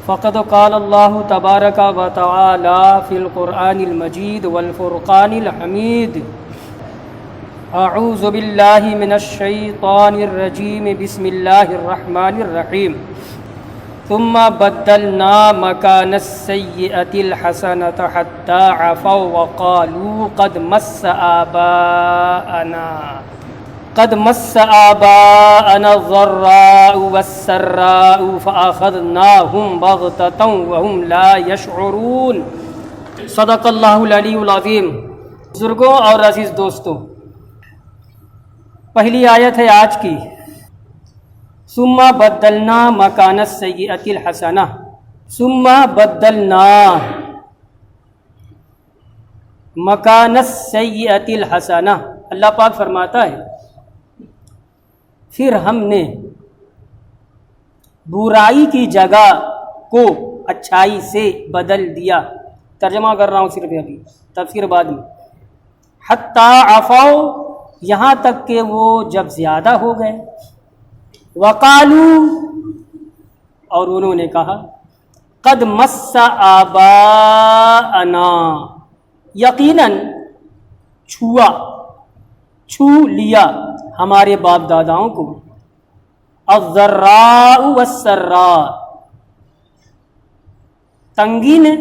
فقد قال اللہ تبارک و تعالی فی القرآن المجید والفرقان الحمید اعوذ باللہ من الشیطان الرجیم بسم اللہ الرحمن الرحیم ثم بدلنا مکان السیئۃ الحسنۃ حتی عفوا وقالوا قد مس آباءنا الضراء والسراء فأخذناهم بغتة وهم لا يشعرون۔ صدق اللہ العلی العظیم۔ بزرگوں اور عزیز دوستوں، پہلی آیت ہے آج کی، ثم بدلنا مکان السیئۃ الحسنہ۔ ثم بدلنا مکان السیئۃ الحسنہ۔ اللہ پاک فرماتا ہے پھر ہم نے برائی کی جگہ کو اچھائی سے بدل دیا۔ ترجمہ کر رہا ہوں صرف ابھی، تفسیر بعد میں۔ حتی عفوا، یہاں تک کہ وہ جب زیادہ ہو گئے، وقالو، اور انہوں نے کہا، قد مس آباءنا، یقیناً چھو لیا ہمارے باپ داداؤں کو، الضراء والسراء، تنگی نے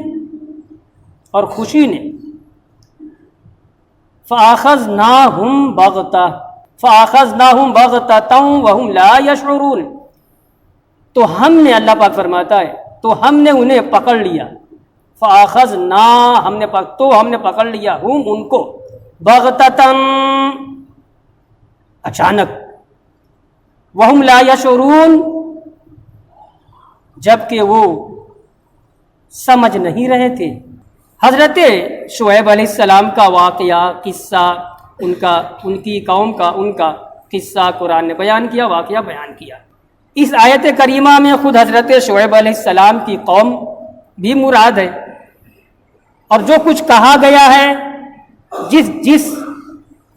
اور خوشی نے، فَأَخَذْنَاهُمْ بَغْتَةً وَهُمْ لَا يَشْعُرُونَ، تو ہم نے، اللہ پاک فرماتا ہے، تو ہم نے انہیں پکڑ لیا، ہم نے پکڑ لیا ہم ان کو، بغتتاً، اچانک، وہم لا یشعرون، جبکہ وہ سمجھ نہیں رہے تھے۔ حضرت شعیب علیہ السلام کا واقعہ، قصہ، ان کی قوم کا قصہ قرآن نے بیان کیا، واقعہ بیان کیا۔ اس آیت کریمہ میں خود حضرت شعیب علیہ السلام کی قوم بھی مراد ہے، اور جو کچھ کہا گیا ہے، جس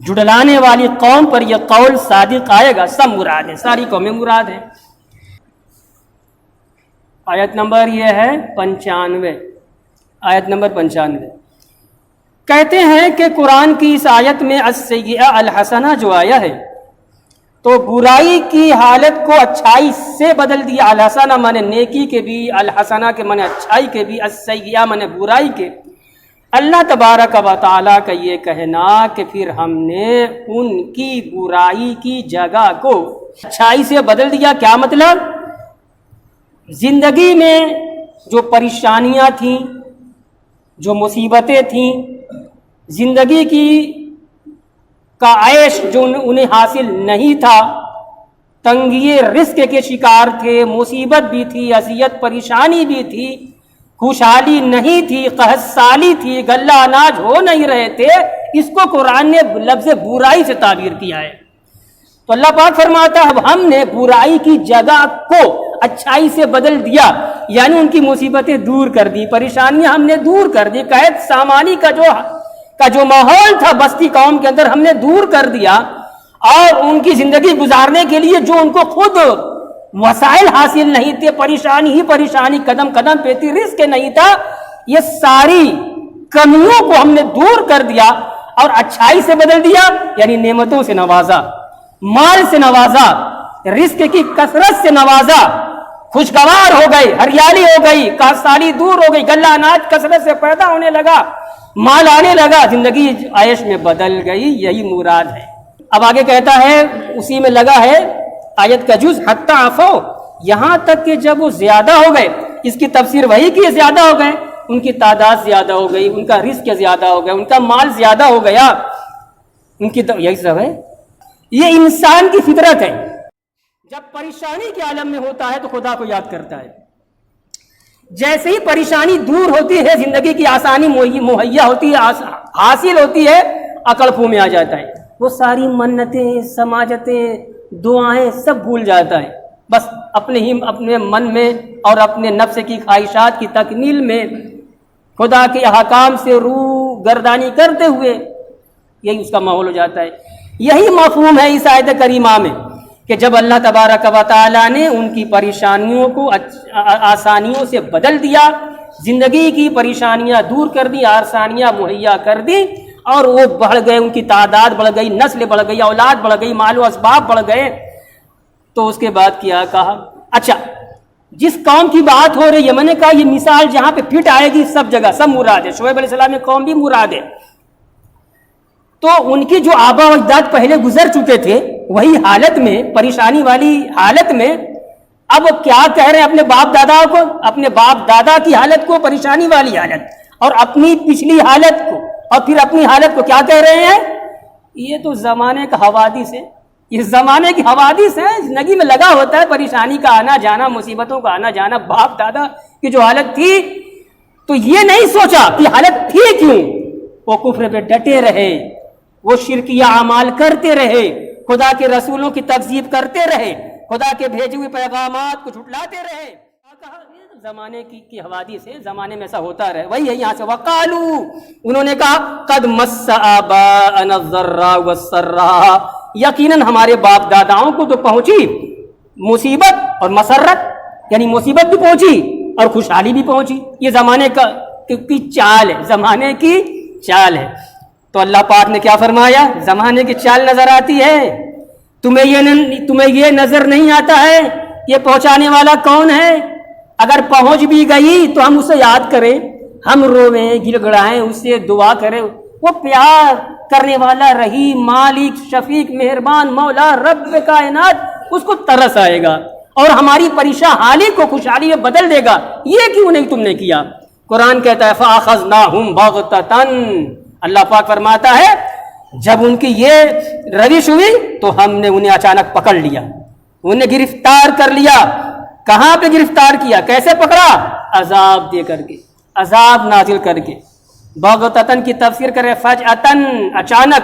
جھٹلانے والی قوم پر یہ قول صادق آئے گا، سب مراد ہے، ساری قومیں مراد ہیں۔ آیت نمبر یہ ہے 95، آیت نمبر 95۔ کہتے ہیں کہ قرآن کی اس آیت میں السیئہ الحسنہ جو آیا ہے، تو برائی کی حالت کو اچھائی سے بدل دیا۔ الحسنہ مانے نیکی کے بھی، الحسنہ کے مانے اچھائی کے بھی، السیئہ مانے برائی کے۔ اللہ تبارک و تعالیٰ کا یہ کہنا کہ پھر ہم نے ان کی برائی کی جگہ کو اچھائی سے بدل دیا، کیا مطلب؟ زندگی میں جو پریشانیاں تھیں، جو مصیبتیں تھیں، زندگی کا عیش جو انہیں حاصل نہیں تھا، تنگی رزق کے شکار تھے، مصیبت بھی تھی، اذیت پریشانی بھی تھی، خوشحالی نہیں تھی، قحط سالی تھی، غلہ اناج ہو نہیں رہے تھے، اس کو قرآن نے لفظ برائی سے تعبیر کیا ہے۔ تو اللہ پاک فرماتا ہے اب ہم نے برائی کی جگہ کو اچھائی سے بدل دیا، یعنی ان کی مصیبتیں دور کر دی، پریشانیاں ہم نے دور کر دی، قحط سامانی کا جو ماحول تھا بستی قوم کے اندر ہم نے دور کر دیا، اور ان کی زندگی گزارنے کے لیے جو ان کو خود وسائل حاصل نہیں تھے، پریشانی ہی پریشانی قدم قدم پہ تھی، رزق نہیں تھا، یہ ساری کمیوں کو ہم نے دور کر دیا اور اچھائی سے بدل دیا، یعنی نعمتوں سے نوازا، مال سے نوازا، رزق کی کثرت سے نوازا، خوشگوار ہو گئی، ہریالی ہو گئی، کاشتکاری دور ہو گئی، غلہ اناج کثرت سے پیدا ہونے لگا، مال آنے لگا، زندگی عیش میں بدل گئی، یہی مراد ہے۔ اب آگے کہتا ہے، اسی میں لگا ہے آیت کا جز، حتی عفوا، یہاں تک کہ جب وہ زیادہ ہو گئے، اس کی تفسیر وہی کی زیادہ ہو گئے، ان کی تعداد زیادہ ہو گئی، ان کا رزق زیادہ ہو گیا، ان کا مال زیادہ ہو گیا، یہی سب ہے۔ یہ انسان کی فطرت ہے، جب پریشانی کے عالم میں ہوتا ہے تو خدا کو یاد کرتا ہے، جیسے ہی پریشانی دور ہوتی ہے، زندگی کی آسانی مہیا ہوتی ہے، حاصل ہوتی ہے، عقل خوں میں آ جاتا ہے، وہ ساری منتیں، سماجتیں، دعائیں سب بھول جاتا ہے، بس اپنے من میں اور اپنے نفس کی خواہشات کی تکمیل میں خدا کے احکام سے روح گردانی کرتے ہوئے یہی اس کا ماحول ہو جاتا ہے۔ یہی مفہوم ہے اس آیت کریمہ میں کہ جب اللہ تبارک و تعالیٰ نے ان کی پریشانیوں کو آسانیوں سے بدل دیا، زندگی کی پریشانیاں دور کر دی، آسانیاں مہیا کر دی، اور وہ بڑھ گئے، ان کی تعداد بڑھ گئی، نسل بڑھ گئی، اولاد بڑھ گئی، مال و اسباب بڑھ گئے، تو اس کے بعد کیا کہا؟ اچھا، جس قوم کی بات ہو رہی ہے، میں نے کہا یہ مثال جہاں پہ فٹ آئے گی سب جگہ سب مراد ہے، شعیب علیہ السلام میں قوم بھی مراد ہے، تو ان کی جو آبا و اجداد پہلے گزر چکے تھے وہی حالت میں، پریشانی والی حالت میں، اب کیا کہہ رہے ہیں اپنے باپ دادا کو، اپنے باپ دادا کی حالت کو پریشانی والی حالت، اور اپنی پچھلی حالت کو، اور پھر اپنی حالت کو کیا کہہ رہے ہیں؟ یہ تو زمانے کا حوادث ہے، یہ زمانے کی حوادث ہے، زندگی میں لگا ہوتا ہے پریشانی کا آنا جانا، مصیبتوں کا آنا جانا۔ باپ دادا کی جو حالت تھی، تو یہ نہیں سوچا کہ حالت تھی کیوں، وہ کفر پہ ڈٹے رہے، وہ شرکیہ اعمال کرتے رہے، خدا کے رسولوں کی تکذیب کرتے رہے، خدا کے بھیجے ہوئے پیغامات کو جھٹلاتے رہے۔ زمانے کی حوادث ہے، زمانے میں ایسا ہوتا رہے، وہی ہے یہاں سے وقالو، انہوں نے کہا قد مس آباءنا الضراء والسراء، یقیناً ہمارے باپ داداؤں کو تو پہنچی مصیبت اور مسرت، یعنی مصیبت بھی پہنچی اور خوشحالی بھی پہنچی، یہ زمانے کی چال ہے، زمانے کی چال ہے۔ تو اللہ پاک نے کیا فرمایا؟ زمانے کی چال نظر آتی ہے، تمہیں یہ نظر نہیں آتا ہے یہ پہنچانے والا کون ہے؟ اگر پہنچ بھی گئی تو ہم اسے یاد کریں، ہم رویں گڑ گڑائیں، اس سے دعا کریں، وہ پیار کرنے والا رحیم مالک شفیق مہربان مولا رب کائنات، اس کو ترس آئے گا اور ہماری پریشان حالی کو خوشحالی میں بدل دے گا۔ یہ کیوں نہیں تم نے کیا؟ قرآن کہتا ہے فَأَخَذْنَاهُمْ بَغْتَةً، اللہ پاک فرماتا ہے جب ان کی یہ روش ہوئی تو ہم نے انہیں اچانک پکڑ لیا، انہیں گرفتار کر لیا۔ کہاں پہ گرفتار کیا؟ کیسے پکڑا؟ عذاب دے کر کے، عذاب نازل کر کے۔ بغتتاً کی تفسیر کرے فجأتاً، اچانک،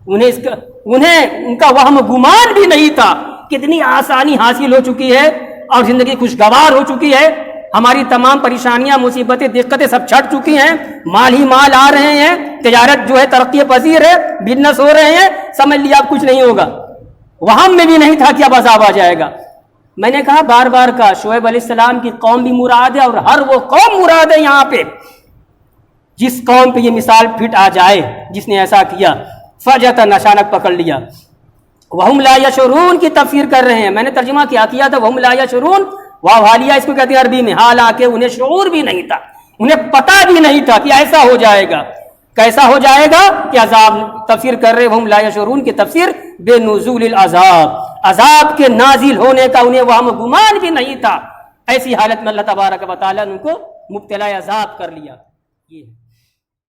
انہیں ان کا وہم گمان بھی نہیں تھا، کتنی آسانی حاصل ہو چکی ہے اور زندگی خوشگوار ہو چکی ہے، ہماری تمام پریشانیاں مصیبتیں دقتیں سب چھٹ چکی ہیں، مال ہی مال آ رہے ہیں، تجارت جو ہے ترقی پذیر ہے، بزنس ہو رہے ہیں، سمجھ لیا اب کچھ نہیں ہوگا۔ وہم میں بھی نہیں تھا کہ اب عذاب آ جائے گا۔ میں نے کہا بار بار کا شعیب علیہ السلام کی قوم بھی مراد ہے، اور ہر وہ قوم مراد ہے یہاں پہ جس قوم پہ یہ مثال فٹ آ جائے، جس نے ایسا کیا۔ فجأتاً، اچانک پکڑ لیا۔ وہم لا یشعرون کی تفسیر کر رہے ہیں، میں نے ترجمہ کیا تھا وہم لا یشعرون، واو حالیہ اس کو کہتے ہیں عربی میں، حالانکہ انہیں شعور بھی نہیں تھا، انہیں پتہ بھی نہیں تھا کہ ایسا ہو جائے گا۔ کیسا ہو جائے گا کہ عذاب، تفسیر کر رہے وہم لا یشعرون کی تفسیر بے نزول العذاب، عذاب کے نازل ہونے کا انہیں وہم گمان بھی نہیں تھا۔ ایسی حالت میں اللہ تبارک و تعالیٰ نے ان کو مبتلا عذاب کر لیا۔ یہ